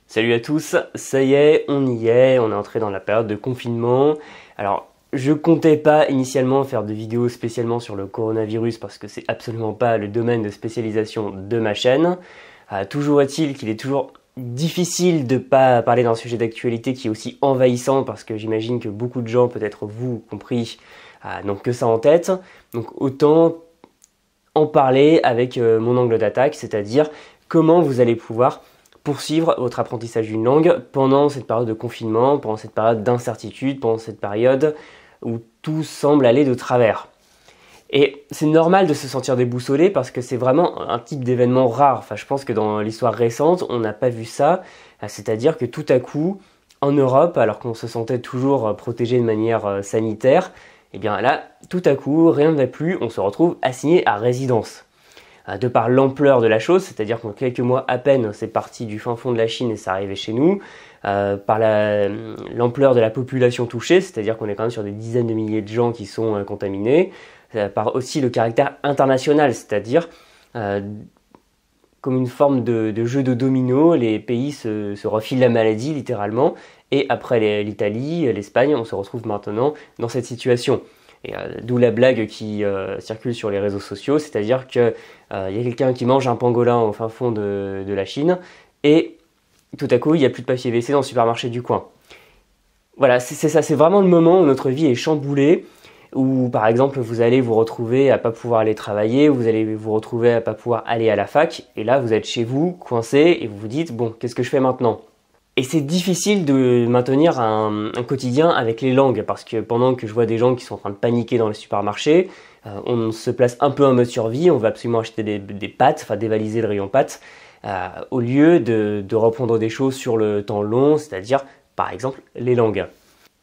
Salut à tous, ça y est, on est entré dans la période de confinement. Alors, je comptais pas initialement faire de vidéos spécialement sur le coronavirus parce que c'est absolument pas le domaine de spécialisation de ma chaîne. Toujours est-il qu'il est toujours difficile de pas parler d'un sujet d'actualité qui est aussi envahissant parce que j'imagine que beaucoup de gens, peut-être vous compris, n'ont que ça en tête. Donc autant en parler avec mon angle d'attaque, c'est-à-dire comment vous allez pouvoir poursuivre votre apprentissage d'une langue pendant cette période de confinement, pendant cette période d'incertitude, pendant cette période où tout semble aller de travers. Et c'est normal de se sentir déboussolé parce que c'est vraiment un type d'événement rare. Enfin, je pense que dans l'histoire récente, on n'a pas vu ça. C'est-à-dire que tout à coup, en Europe, alors qu'on se sentait toujours protégé de manière sanitaire, et bien là, tout à coup, rien ne va plus, on se retrouve assigné à résidence. De par l'ampleur de la chose, c'est-à-dire qu'en quelques mois à peine, c'est parti du fin fond de la Chine et c'est arrivé chez nous, par l'ampleur de la population touchée, c'est-à-dire qu'on est quand même sur des dizaines de milliers de gens qui sont contaminés, par aussi le caractère international, c'est-à-dire comme une forme de jeu de domino, les pays se refilent la maladie littéralement, et après l'Italie, l'Espagne, on se retrouve maintenant dans cette situation. Et d'où la blague qui circule sur les réseaux sociaux, c'est-à-dire qu'il y a quelqu'un qui mange un pangolin au fin fond de la Chine et tout à coup il n'y a plus de papier WC dans le supermarché du coin. Voilà, c'est ça, c'est vraiment le moment où notre vie est chamboulée, où par exemple vous allez vous retrouver à pas pouvoir aller travailler, vous allez vous retrouver à pas pouvoir aller à la fac, et là vous êtes chez vous, coincé, et vous vous dites bon, qu'est-ce que je fais maintenant ? Et c'est difficile de maintenir un quotidien avec les langues, parce que pendant que je vois des gens qui sont en train de paniquer dans les supermarchés, on se place un peu en mode survie, on va absolument acheter des pâtes, enfin dévaliser le rayon pâtes, au lieu de reprendre des choses sur le temps long, c'est-à-dire par exemple les langues.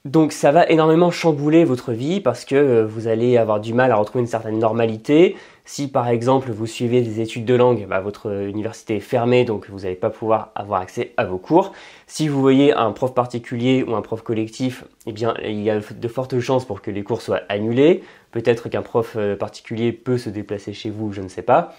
Donc ça va énormément chambouler votre vie parce que vous allez avoir du mal à retrouver une certaine normalité. Si par exemple vous suivez des études de langue, votre université est fermée donc vous n'allez pas pouvoir avoir accès à vos cours. Si vous voyez un prof particulier ou un prof collectif, eh bien il y a de fortes chances pour que les cours soient annulés. Peut-être qu'un prof particulier peut se déplacer chez vous, je ne sais pas.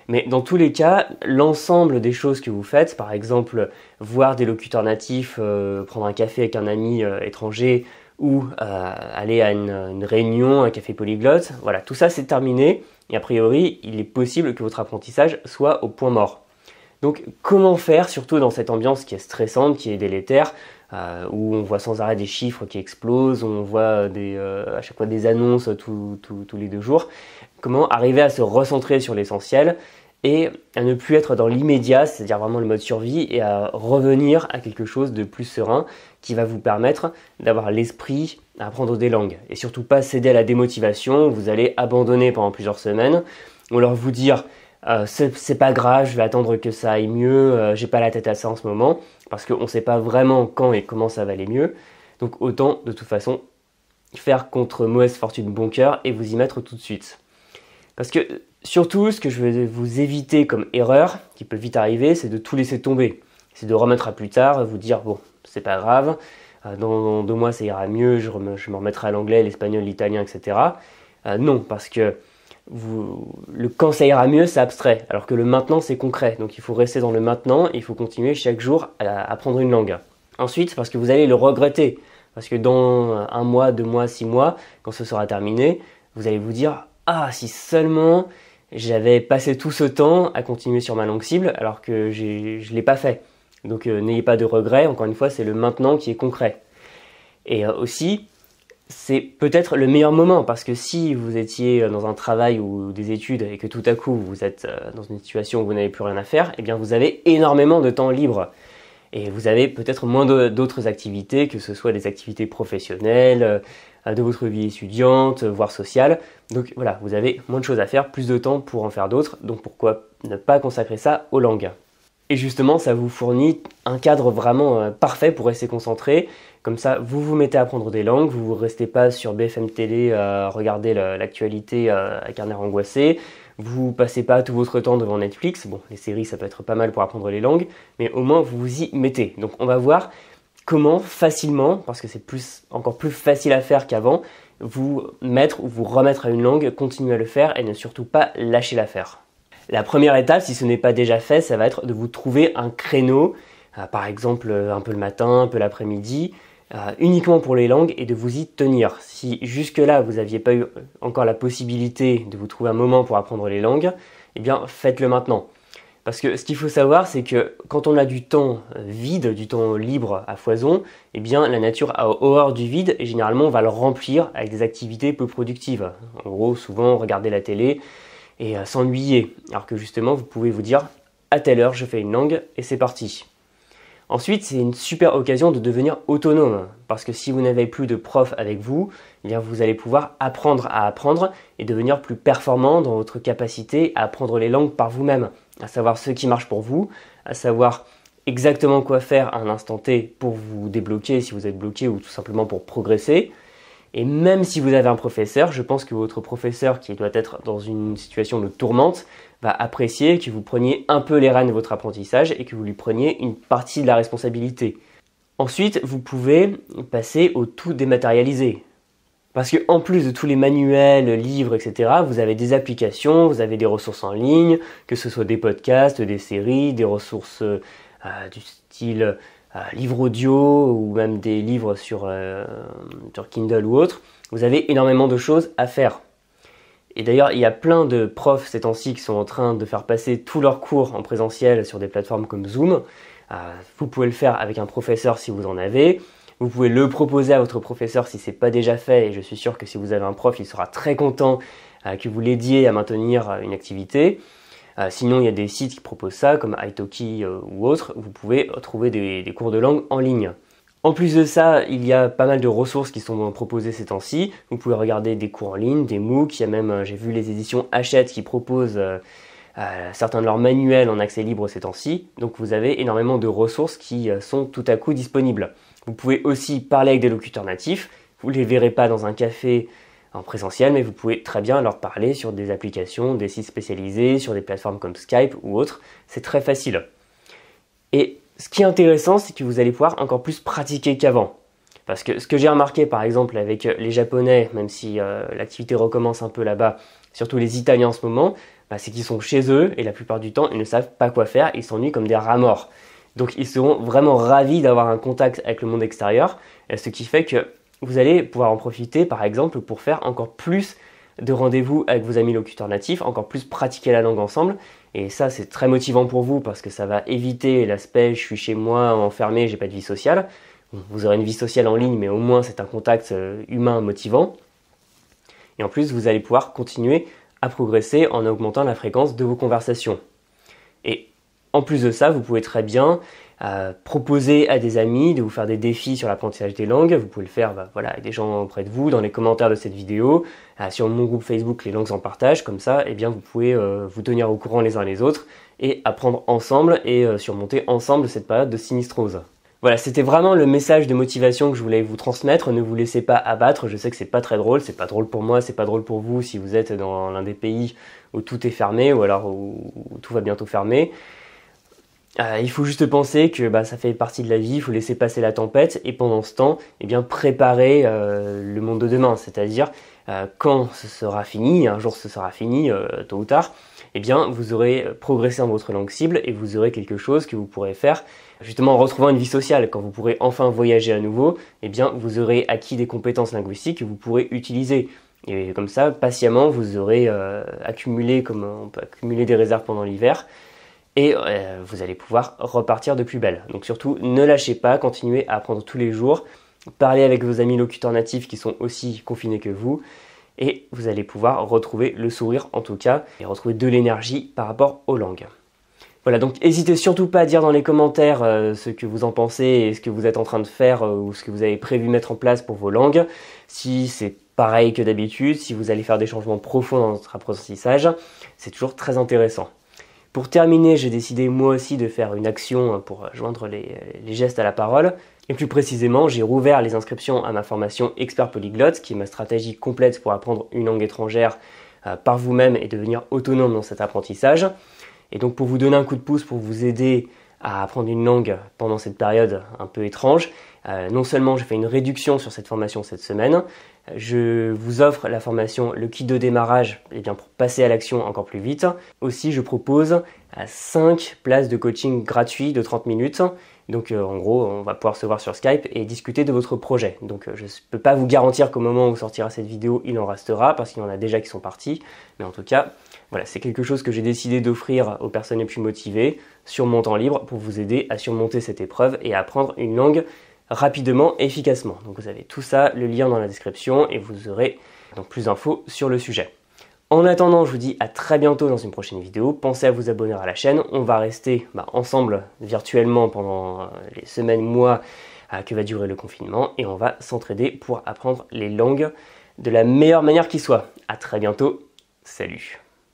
Mais dans tous les cas, l'ensemble des choses que vous faites, par exemple voir des locuteurs natifs, prendre un café avec un ami étranger ou aller à une réunion, un café polyglotte, voilà, tout ça c'est terminé et a priori il est possible que votre apprentissage soit au point mort. Donc comment faire, surtout dans cette ambiance qui est stressante, qui est délétère, où on voit sans arrêt des chiffres qui explosent, où on voit à chaque fois des annonces tous les 2 jours, comment arriver à se recentrer sur l'essentiel et à ne plus être dans l'immédiat, c'est-à-dire vraiment le mode survie, et à revenir à quelque chose de plus serein qui va vous permettre d'avoir l'esprit à apprendre des langues. Et surtout pas céder à la démotivation, vous allez abandonner pendant plusieurs semaines, ou alors vous dire c'est pas grave, je vais attendre que ça aille mieux, j'ai pas la tête à ça en ce moment, parce qu'on ne sait pas vraiment quand et comment ça va aller mieux. Donc autant de toute façon faire contre mauvaise fortune bon cœur et vous y mettre tout de suite. Parce que surtout ce que je vais vous éviter comme erreur, qui peut vite arriver, c'est de tout laisser tomber. C'est de remettre à plus tard, vous dire bon c'est pas grave, dans 2 mois ça ira mieux, je me remettrai à l'anglais, l'espagnol, l'italien, etc. Non, parce que le quand ça ira mieux, c'est abstrait, alors que le maintenant, c'est concret. Donc il faut rester dans le maintenant, il faut continuer chaque jour à apprendre une langue. Ensuite, parce que vous allez le regretter, parce que dans 1 mois, 2 mois, 6 mois, quand ce sera terminé, vous allez vous dire « Ah, si seulement j'avais passé tout ce temps à continuer sur ma langue cible, alors que je ne l'ai pas fait. » Donc n'ayez pas de regrets, encore une fois, c'est le maintenant qui est concret. Et aussi, c'est peut-être le meilleur moment parce que si vous étiez dans un travail ou des études et que tout à coup vous êtes dans une situation où vous n'avez plus rien à faire, eh bien vous avez énormément de temps libre et vous avez peut-être moins d'autres activités, que ce soit des activités professionnelles, de votre vie étudiante, voire sociale. Donc voilà, vous avez moins de choses à faire, plus de temps pour en faire d'autres, donc pourquoi ne pas consacrer ça aux langues ? Et justement, ça vous fournit un cadre vraiment parfait pour rester concentré. Comme ça, vous vous mettez à apprendre des langues, vous ne restez pas sur BFM Télé à regarder l'actualité avec un air angoissé. Vous passez pas tout votre temps devant Netflix. Bon, les séries, ça peut être pas mal pour apprendre les langues, mais au moins vous vous y mettez. Donc on va voir comment facilement, parce que c'est encore plus facile à faire qu'avant, vous mettre ou vous remettre à une langue, continuer à le faire et ne surtout pas lâcher l'affaire. La première étape, si ce n'est pas déjà fait, ça va être de vous trouver un créneau par exemple un peu le matin, un peu l'après-midi, uniquement pour les langues et de vous y tenir. Si jusque-là vous n'aviez pas eu encore la possibilité de vous trouver un moment pour apprendre les langues, eh bien faites-le maintenant. Parce que ce qu'il faut savoir, c'est que quand on a du temps vide, du temps libre à foison, eh bien la nature a horreur du vide et généralement on va le remplir avec des activités peu productives. En gros, souvent regarder la télé et s'ennuyer. Alors que justement, vous pouvez vous dire à telle heure je fais une langue et c'est parti. Ensuite, c'est une super occasion de devenir autonome, parce que si vous n'avez plus de prof avec vous, eh bien vous allez pouvoir apprendre à apprendre et devenir plus performant dans votre capacité à apprendre les langues par vous-même, à savoir ce qui marche pour vous, à savoir exactement quoi faire à un instant T pour vous débloquer si vous êtes bloqué ou tout simplement pour progresser. Et même si vous avez un professeur, je pense que votre professeur qui doit être dans une situation de tourmente va apprécier que vous preniez un peu les rênes de votre apprentissage et que vous lui preniez une partie de la responsabilité. Ensuite, vous pouvez passer au tout dématérialisé. Parce qu'en plus de tous les manuels, livres, etc., vous avez des applications, vous avez des ressources en ligne, que ce soit des podcasts, des séries, des ressources du style livres audio ou même des livres sur Kindle ou autre. Vous avez énormément de choses à faire. Et d'ailleurs, il y a plein de profs ces temps-ci qui sont en train de faire passer tous leurs cours en présentiel sur des plateformes comme Zoom. Vous pouvez le faire avec un professeur si vous en avez. Vous pouvez le proposer à votre professeur si ce n'est pas déjà fait. Et je suis sûr que si vous avez un prof, il sera très content que vous l'aidiez à maintenir une activité. Sinon, il y a des sites qui proposent ça, comme Italki ou autres. Vous pouvez trouver des cours de langue en ligne. En plus de ça, il y a pas mal de ressources qui sont proposées ces temps-ci. Vous pouvez regarder des cours en ligne, des MOOC. Il y a même, j'ai vu les éditions Hachette qui proposent certains de leurs manuels en accès libre ces temps-ci. Donc vous avez énormément de ressources qui sont tout à coup disponibles. Vous pouvez aussi parler avec des locuteurs natifs. Vous ne les verrez pas dans un café en présentiel, mais vous pouvez très bien leur parler sur des applications, des sites spécialisés, sur des plateformes comme Skype ou autres. C'est très facile. Et ce qui est intéressant, c'est que vous allez pouvoir encore plus pratiquer qu'avant. Parce que ce que j'ai remarqué par exemple avec les Japonais, même si l'activité recommence un peu là-bas, surtout les Italiens en ce moment, c'est qu'ils sont chez eux et la plupart du temps, ils ne savent pas quoi faire, ils s'ennuient comme des rats morts. Donc ils seront vraiment ravis d'avoir un contact avec le monde extérieur, ce qui fait que vous allez pouvoir en profiter par exemple pour faire encore plus de rendez-vous avec vos amis locuteurs natifs, encore plus pratiquer la langue ensemble. Et ça, c'est très motivant pour vous parce que ça va éviter l'aspect « je suis chez moi, enfermé, j'ai pas de vie sociale ». Vous aurez une vie sociale en ligne, mais au moins c'est un contact humain motivant. Et en plus, vous allez pouvoir continuer à progresser en augmentant la fréquence de vos conversations. Et en plus de ça, vous pouvez très bien proposer à des amis de vous faire des défis sur l'apprentissage des langues. Vous pouvez le faire avec des gens auprès de vous, dans les commentaires de cette vidéo, sur mon groupe Facebook Les Langues en Partage. Comme ça, eh bien, vous pouvez vous tenir au courant les uns les autres et apprendre ensemble et surmonter ensemble cette période de sinistrose. Voilà, c'était vraiment le message de motivation que je voulais vous transmettre. Ne vous laissez pas abattre. Je sais que c'est pas très drôle. C'est pas drôle pour moi, c'est pas drôle pour vous si vous êtes dans l'un des pays où tout est fermé ou alors où tout va bientôt fermer. Il faut juste penser que ça fait partie de la vie, il faut laisser passer la tempête et pendant ce temps, eh bien, préparer le monde de demain. C'est-à-dire, quand ce sera fini, un jour ce sera fini, tôt ou tard, eh bien, vous aurez progressé dans votre langue cible et vous aurez quelque chose que vous pourrez faire justement en retrouvant une vie sociale. Quand vous pourrez enfin voyager à nouveau, eh bien, vous aurez acquis des compétences linguistiques que vous pourrez utiliser. Et comme ça, patiemment, vous aurez accumulé, comme on peut accumuler des réserves pendant l'hiver, et vous allez pouvoir repartir de plus belle. Donc surtout, ne lâchez pas, continuez à apprendre tous les jours, parlez avec vos amis locuteurs natifs qui sont aussi confinés que vous, et vous allez pouvoir retrouver le sourire en tout cas, et retrouver de l'énergie par rapport aux langues. Voilà, donc n'hésitez surtout pas à dire dans les commentaires ce que vous en pensez et ce que vous êtes en train de faire ou ce que vous avez prévu mettre en place pour vos langues. Si c'est pareil que d'habitude, si vous allez faire des changements profonds dans votre apprentissage, c'est toujours très intéressant. Pour terminer, j'ai décidé moi aussi de faire une action pour joindre les gestes à la parole. Et plus précisément, j'ai rouvert les inscriptions à ma formation Expert Polyglotte, qui est ma stratégie complète pour apprendre une langue étrangère par vous-même et devenir autonome dans cet apprentissage. Et donc pour vous donner un coup de pouce, pour vous aider à apprendre une langue pendant cette période un peu étrange, non seulement j'ai fait une réduction sur cette formation cette semaine, Je vous offre la formation Le kit de démarrage pour passer à l'action encore plus vite. Aussi, je propose 5 places de coaching gratuit de 30 minutes. Donc en gros, on va pouvoir se voir sur Skype et discuter de votre projet. Donc je ne peux pas vous garantir qu'au moment où sortira cette vidéo, il en restera parce qu'il y en a déjà qui sont partis. Mais en tout cas, voilà, c'est quelque chose que j'ai décidé d'offrir aux personnes les plus motivées sur mon temps libre pour vous aider à surmonter cette épreuve et à apprendre une langue rapidement et efficacement. Donc vous avez tout ça, le lien dans la description et vous aurez donc plus d'infos sur le sujet. En attendant, je vous dis à très bientôt dans une prochaine vidéo. Pensez à vous abonner à la chaîne. On va rester ensemble virtuellement pendant les semaines, mois que va durer le confinement et on va s'entraider pour apprendre les langues de la meilleure manière qui soit. À très bientôt. Salut.